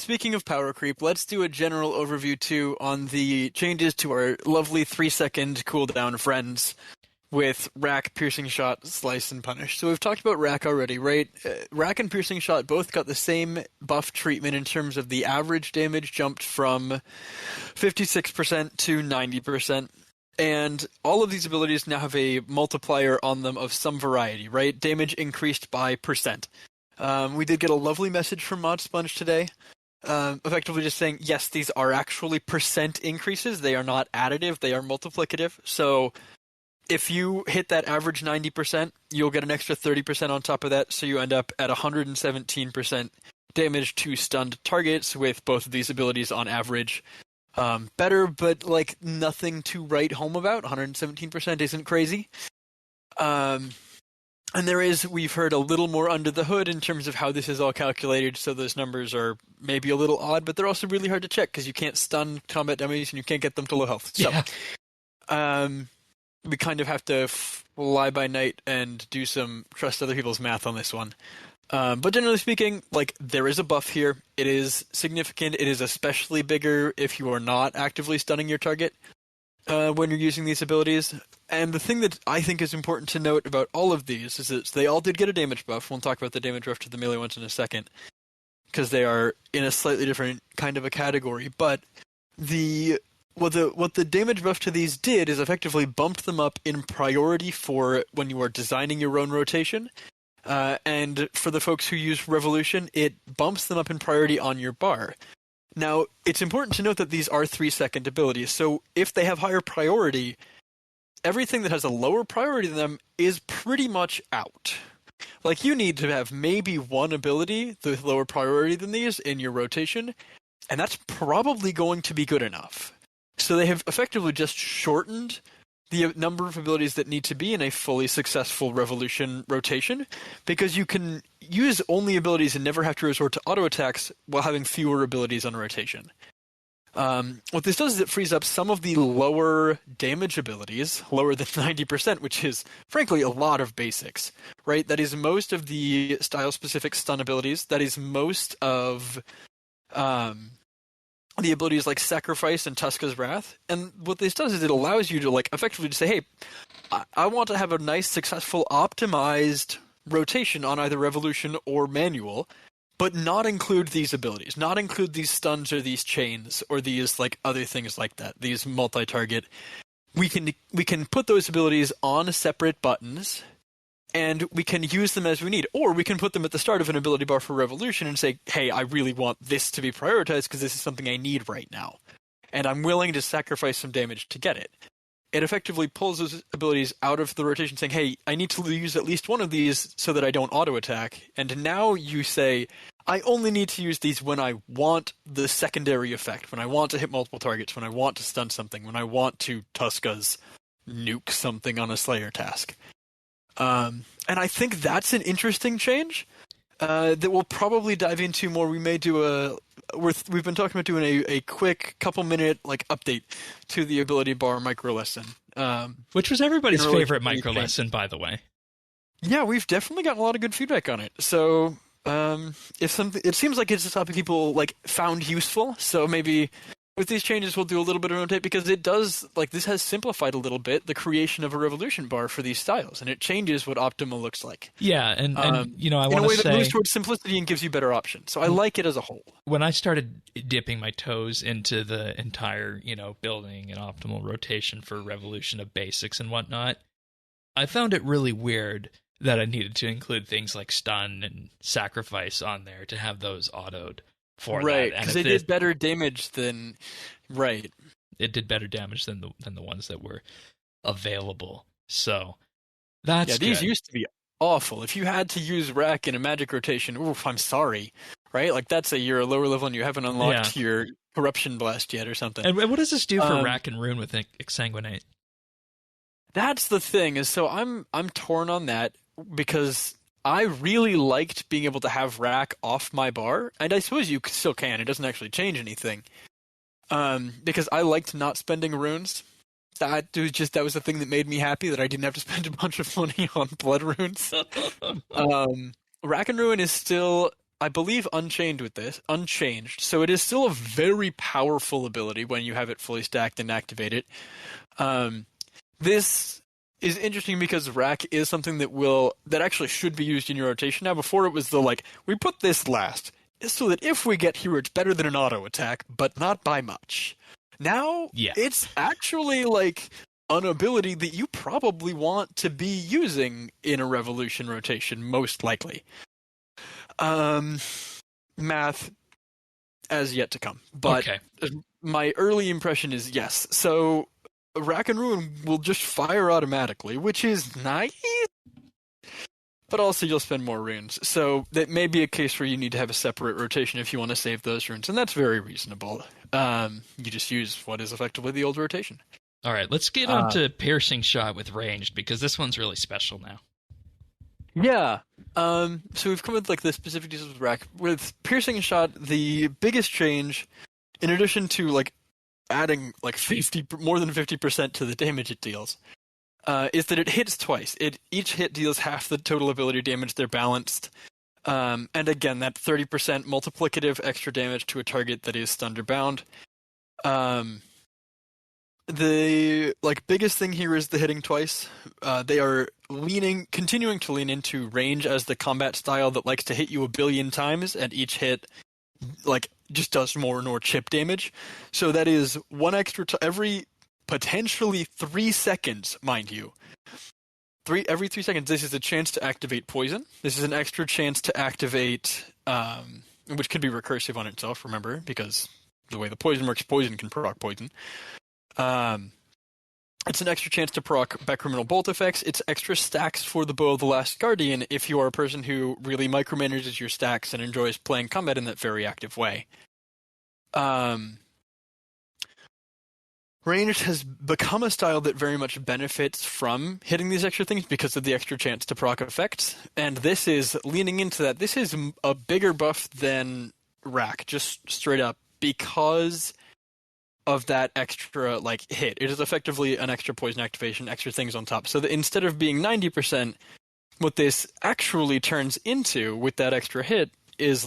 speaking of power creep, let's do a general overview too on the changes to our lovely 3-second cooldown friends with Wrack, Piercing Shot, Slice, and Punish. So we've talked about Wrack already, right? Wrack and Piercing Shot both got the same buff treatment in terms of the average damage jumped from 56% to 90%. And all of these abilities now have a multiplier on them of some variety, right? Damage increased by percent. We did get a lovely message from Mod Sponge today, effectively just saying, yes, these are actually percent increases. They are not additive. They are multiplicative. So if you hit that average 90%, you'll get an extra 30% on top of that, so you end up at 117% damage to stunned targets with both of these abilities on average. Better, but like nothing to write home about. 117% isn't crazy. And we've heard a little more under the hood in terms of how this is all calculated, so those numbers are maybe a little odd, but they're also really hard to check because you can't stun combat dummies and you can't get them to low health. So, we kind of have to fly by night and do some trust other people's math on this one. But generally speaking, like, there is a buff here. It is significant. It is especially bigger if you are not actively stunning your target when you're using these abilities. And the thing that I think is important to note about all of these is that they all did get a damage buff. We'll talk about the damage buff to the melee ones in a second, because they are in a slightly different kind of a category. But what the damage buff to these did is effectively bumped them up in priority for when you are designing your own rotation. And for the folks who use Revolution, it bumps them up in priority on your bar. Now, it's important to note that these are 3-second abilities, so if they have higher priority, everything that has a lower priority than them is pretty much out. Like, you need to have maybe one ability with lower priority than these in your rotation, and that's probably going to be good enough. So they have effectively just shortened the number of abilities that need to be in a fully successful Revolution rotation, because you can use only abilities and never have to resort to auto attacks while having fewer abilities on rotation. What this does is it frees up some of the lower damage abilities, lower than 90%, which is, frankly, a lot of basics, right? That is most of the style-specific stun abilities. That is most of the abilities like Sacrifice and Tuska's Wrath. And what this does is it allows you to, like, effectively to say, hey, I want to have a nice, successful, optimized rotation on either Revolution or Manual, but not include these abilities, not include these stuns or these chains or these, like, other things like that, these multi-target. We can put those abilities on separate buttons, and we can use them as we need. Or we can put them at the start of an ability bar for Revolution and say, hey, I really want this to be prioritized because this is something I need right now, and I'm willing to sacrifice some damage to get it. It effectively pulls those abilities out of the rotation, saying, hey, I need to use at least one of these so that I don't auto-attack. And now you say, I only need to use these when I want the secondary effect, when I want to hit multiple targets, when I want to stun something, when I want to Tuska's nuke something on a Slayer task. And I think that's an interesting change that we'll probably dive into more. We may do we've been talking about doing a quick couple-minute like update to the ability bar micro lesson. Which was everybody's favorite micro lesson, by the way. Yeah, we've definitely gotten a lot of good feedback on it. So it seems like it's a topic people like found useful. So maybe with these changes, we'll do a little bit of rotate, because it does, like, this has simplified a little bit the creation of a Revolution bar for these styles, and it changes what optimal looks like. Yeah, and you know, I want to say, in a way that moves towards simplicity and gives you better options. So I like it as a whole. When I started dipping my toes into the entire, you know, building an optimal rotation for Revolution of basics and whatnot, I found it really weird that I needed to include things like stun and sacrifice on there to have those autoed. Right, because they did better damage than It did better damage than the ones that were available. So that's these good. used to be awful. If you had to use Wrack in a magic rotation, oof, I'm sorry. Right? Like, you're a lower level and you haven't unlocked your corruption blast yet or something. And what does this do for Wrack and Rune with Exsanguinate? That's the thing, is so I'm torn on that, because I really liked being able to have Wrack off my bar, and I suppose you still can. It doesn't actually change anything, because I liked not spending runes. That was the thing that made me happy, that I didn't have to spend a bunch of money on blood runes. Wrack and Ruin is still I believe, unchanged. So it is still a very powerful ability when you have it fully stacked and activate it. This is interesting because Wrack is something that actually should be used in your rotation. Now, before it was we put this last, so that if we get here, it's better than an auto attack, but not by much. Now, it's actually an ability that you probably want to be using in a Revolution rotation, most likely. Math as yet to come, but my early impression is yes. So Rack and Ruin will just fire automatically, which is nice, but also you'll spend more runes. So that may be a case where you need to have a separate rotation if you want to save those runes, and that's very reasonable. You just use what is effectively the old rotation. All right, let's get on to Piercing Shot with ranged, because this one's really special now. Yeah. So we've come with the specific details with Wrack. With Piercing Shot, the biggest change, in addition to adding more than 50% to the damage it deals, is that it hits twice. Each hit deals half the total ability damage. They're balanced. And again, that 30% multiplicative extra damage to a target that is stunned or bound. The biggest thing here is the hitting twice. They are continuing to lean into range as the combat style that likes to hit you a billion times, and each hit just does more and more chip damage. So that is one extra every potentially 3 seconds, mind you. Every 3 seconds, this is a chance to activate poison. This is an extra chance to activate, which could be recursive on itself. Remember, because the way the poison works, poison can proc poison. It's an extra chance to proc Backcriminal Bolt effects. It's extra stacks for the Bow of the Last Guardian if you are a person who really micromanages your stacks and enjoys playing combat in that very active way. Ranged has become a style that very much benefits from hitting these extra things because of the extra chance to proc effects, and this is leaning into that. This is a bigger buff than Wrack, just straight up, because of that extra hit. It is effectively an extra poison activation, extra things on top. So that instead of being 90%, what this actually turns into with that extra hit is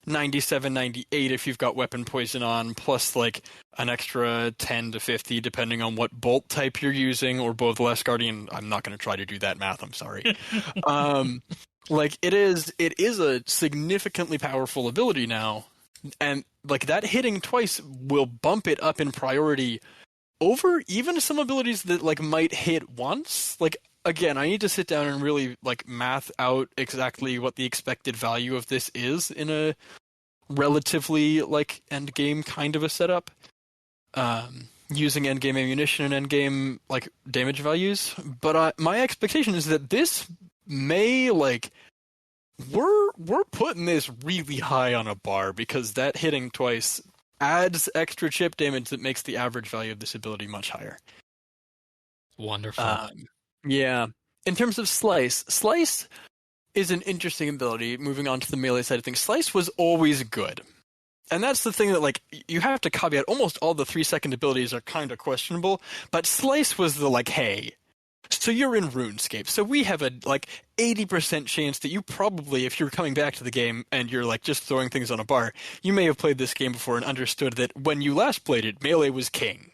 97, 98 if you've got weapon poison on, plus an extra 10 to 50 depending on what bolt type you're using, or Bow of the Last Guardian. I'm not going to try to do that math, I'm sorry. It is a significantly powerful ability now. And that hitting twice will bump it up in priority over even some abilities that might hit once. Again, I need to sit down and really math out exactly what the expected value of this is in a relatively end game kind of a setup, using end game ammunition and end game damage values. But my expectation is that this may We're putting this really high on a bar, because that hitting twice adds extra chip damage that makes the average value of this ability much higher. Wonderful. Yeah. In terms of Slice is an interesting ability. Moving on to the melee side of things, Slice was always good. And that's the thing that you have to caveat. Almost all the 3-second abilities are kind of questionable, but Slice was the hey, so you're in RuneScape, so we have a 80% chance that you probably, if you're coming back to the game and you're just throwing things on a bar, you may have played this game before and understood that when you last played it, melee was king.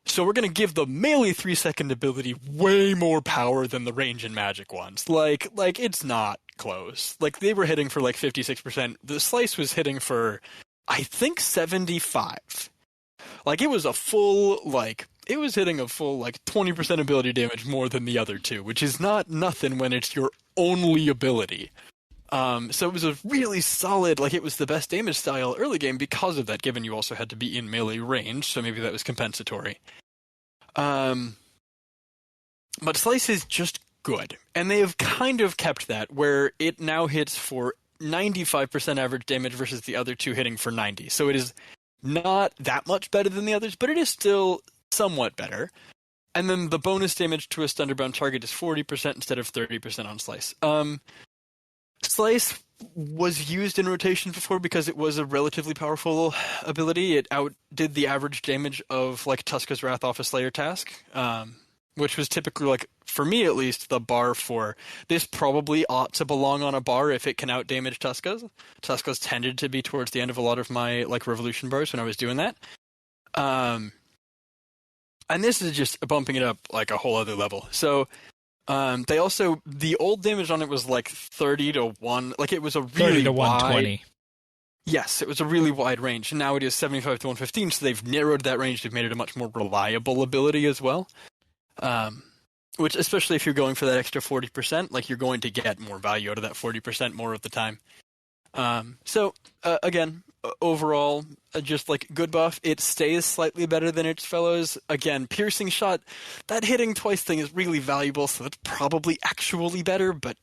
So we're going to give the melee 3-second ability way more power than the range and magic ones. It's not close. They were hitting for 56%. The Slice was hitting for, I think, 75. It was a full it was hitting a full 20% ability damage more than the other two, which is not nothing when it's your only ability. So it was a really solid, it was the best damage style early game because of that, given you also had to be in melee range, so maybe that was compensatory. But Slice is just good, and they have kind of kept that, where it now hits for 95% average damage versus the other two hitting for 90. So it is not that much better than the others, but it is still somewhat better. And then the bonus damage to a Thunderbound target is 40% instead of 30% on Slice. Slice was used in rotation before because it was a relatively powerful ability. It outdid the average damage of Tuska's Wrath off a Slayer task. which was typically, like, for me at least, the bar for this probably ought to belong on a bar if it can outdamage Tuska's. Tuska's tended to be towards the end of a lot of my, like, Revolution bars when I was doing that. And this is just bumping it up, like, a whole other level. So, they also, the old damage on it was, like, 30 to 1. Like, it was a really 30 to 120. Yes, it was a really wide range. And now it is 75 to 115, so they've narrowed that range. They've made it a much more reliable ability as well. Which, especially if you're going for that extra 40%, like, you're going to get more value out of that 40% more of the time. Again, overall, just, like, good buff. It stays slightly better than its fellows. Again, piercing shot, that hitting twice thing is really valuable, so that's probably actually better, but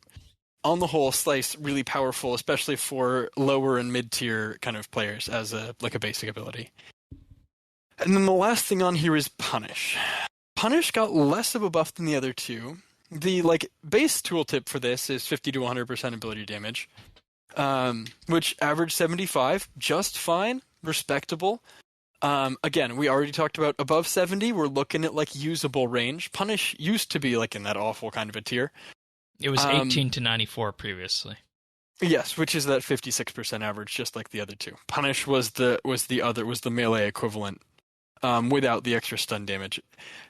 on the whole, Slice really powerful, especially for lower and mid-tier kind of players as a basic ability. And then the last thing on here is Punish. Punish got less of a buff than the other two. The, like, base tooltip for this is 50 to 100% ability damage, which average 75, just fine, respectable. Again, we already talked about above 70, we're looking at, like, usable range. Punish used to be, like, in that awful kind of a tier. It was 18 to 94 previously. Yes, which is that 56% average, just like the other two. Punish was the melee equivalent, without the extra stun damage.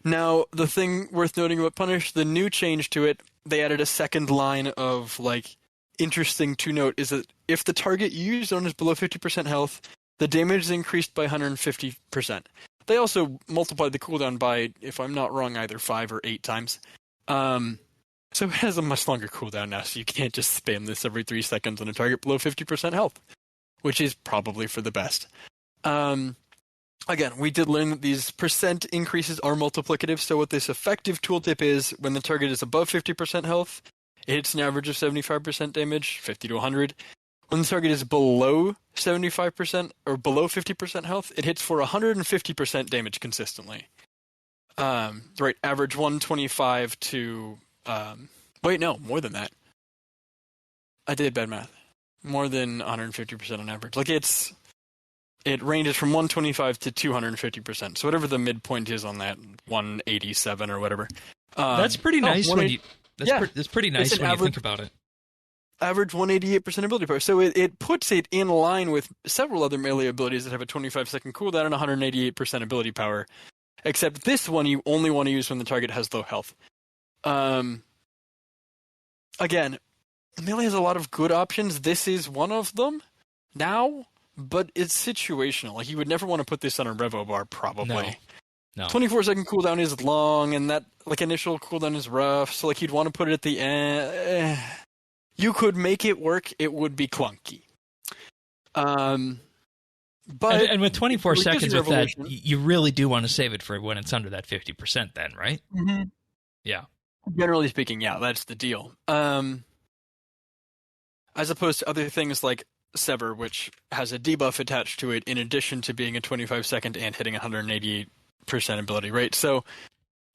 Now, the thing worth noting about Punish, the new change to it, they added a second line of, like, interesting to note, is that if the target you used on is below 50% health, the damage is increased by 150%. They also multiplied the cooldown by, if I'm not wrong, either 5 or 8 times. So it has a much longer cooldown now, so you can't just spam this every 3 seconds on a target below 50% health, which is probably for the best. Again, we did learn that these percent increases are multiplicative, so what this effective tooltip is, when the target is above 50% health, it hits an average of 75% damage, 50 to 100. When the target is below 75% or below 50% health, it hits for 150% damage consistently. Right, average 125 to... wait, no, more than that. I did bad math. More than 150% on average. Like, it ranges from 125 to 250%. So whatever the midpoint is on that, 187 or whatever. That's pretty nice when you... That's pretty nice when you think about it. Average 188% ability power. So it puts it in line with several other melee abilities that have a 25-second cooldown and 188% ability power. Except this one you only want to use when the target has low health. Again, melee has a lot of good options. This is one of them now, but it's situational. Like, you would never want to put this on a Revo bar, probably. No. 24-second cooldown is long, and that, like, initial cooldown is rough, so, like, you'd want to put it at the end. You could make it work. It would be clunky. But and with 24 seconds with that, you really do want to save it for when it's under that 50% then, right? Mm-hmm. Yeah. Generally speaking, yeah, that's the deal. As opposed to other things like Sever, which has a debuff attached to it in addition to being a 25-second and hitting 188% ability, right? So,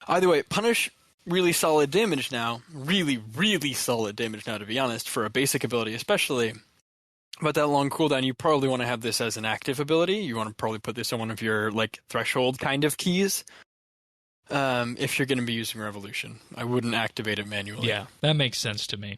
either way, Punish, really solid damage now. Really, really solid damage now, to be honest, for a basic ability especially. But that long cooldown, you probably want to have this as an active ability. You want to probably put this on one of your, like, threshold kind of keys. If you're going to be using Revolution. I wouldn't activate it manually. Yeah, that makes sense to me.